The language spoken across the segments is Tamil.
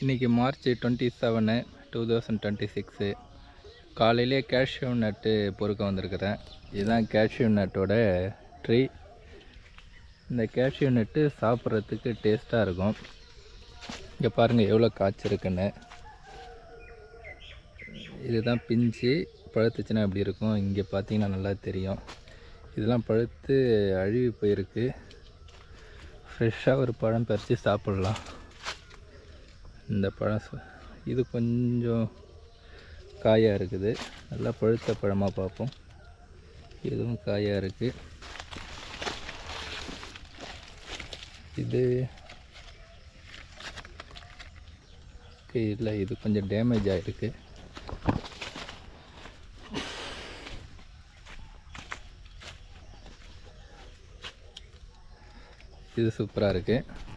இன்றைக்கி மார்ச் 27 2026 காலையிலே கேஷ்யூ நட்டு பொறுக்க வந்திருக்கிறேன். இதுதான் கேஷ்யூ நட்டோட ட்ரீ. இந்த கேஷ்யூ நட்டு சாப்பிட்றதுக்கு டேஸ்ட்டாக இருக்கும். இங்கே பாருங்கள் எவ்வளோ காய்ச்சிருக்குன்னு. இதுதான் பிஞ்சு பழுத்துச்சுன்னா எப்படி இருக்கும் இங்கே பார்த்தீங்கன்னா நல்லா தெரியும். இதெல்லாம் பழுத்து அழுகி போயிருக்கு. ஃப்ரெஷ்ஷாக ஒரு பழம் பறித்து சாப்பிட்லாம். இந்த பழம் இது கொஞ்சம் காயாக இருக்குது. நல்லா பழுத்த பழமாக பார்ப்போம். இதுவும் காயாக இருக்குது. இது இல்லை, இது கொஞ்சம் டேமேஜ் ஆகிருக்கு. இது சூப்பராக இருக்குது.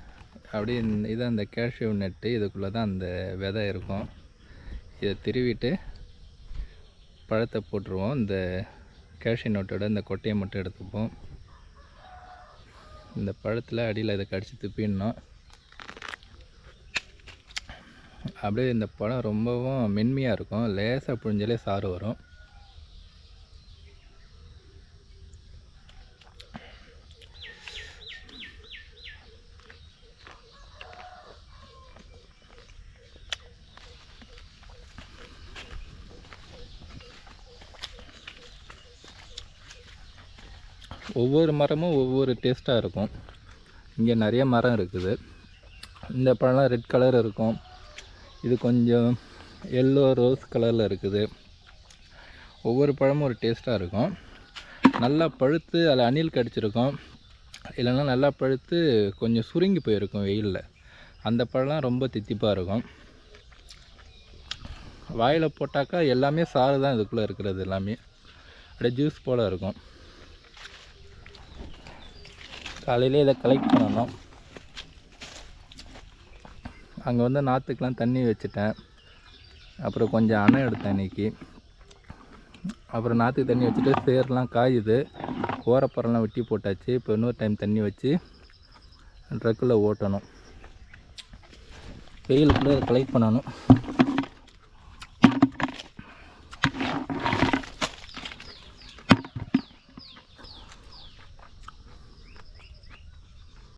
அப்படியே இது அந்த கேஷ்யூ நட்டு, இதுக்குள்ளே தான் அந்த விதை இருக்கும். இதை திருவிட்டு பழத்தை போட்டுருவோம். இந்த கேஷ்யூ நட்டோட இந்த கொட்டையை மட்டும் எடுத்துப்போம். இந்த பழத்தில் அடியில் இதை கடிச்சு துப்பிடணும். அப்படியே இந்த பழம் ரொம்பவும் மென்மையாக இருக்கும். லேசாக புழிஞ்சாலே சாறு வரும். ஒவ்வொரு மரமும் ஒவ்வொரு டேஸ்ட்டாக இருக்கும். இங்கே நிறைய மரம் இருக்குது. இந்த பழம் ரெட் கலர் இருக்கும். இது கொஞ்சம் எல்லோ ரோஸ் கலரில் இருக்குது. ஒவ்வொரு பழமும் ஒரு டேஸ்ட்டாக இருக்கும். நல்லா பழுத்து அதில் அணில் கடிச்சிருக்கும். இல்லைன்னா நல்லா பழுத்து கொஞ்சம் சுருங்கி போயிருக்கும் வெயிலில். அந்த பழம் ரொம்ப தித்திப்பாக இருக்கும். வாயில் போட்டாக்கா எல்லாமே சாறு தான் இதுக்குள்ளே இருக்கிறது. எல்லாமே அப்படியே ஜூஸ் போல் இருக்கும். காலையிலே இதை கலெக்ட் பண்ணணும். அங்கே வந்து நாற்றுக்கெலாம் தண்ணி வச்சுட்டேன். அப்புறம் கொஞ்சம் அணை எடுத்தேன் இன்றைக்கி. அப்புறம் நாற்றுக்கு தண்ணி வச்சுட்டு சேரெலாம் காயுது. ஓரப்பறம்லாம் வெட்டி போட்டாச்சு. இப்போ இன்னொரு டைம் தண்ணி வச்சு ட்ரக்கில் ஓட்டணும். வெயிலுக்குள்ளே கலெக்ட் பண்ணணும்.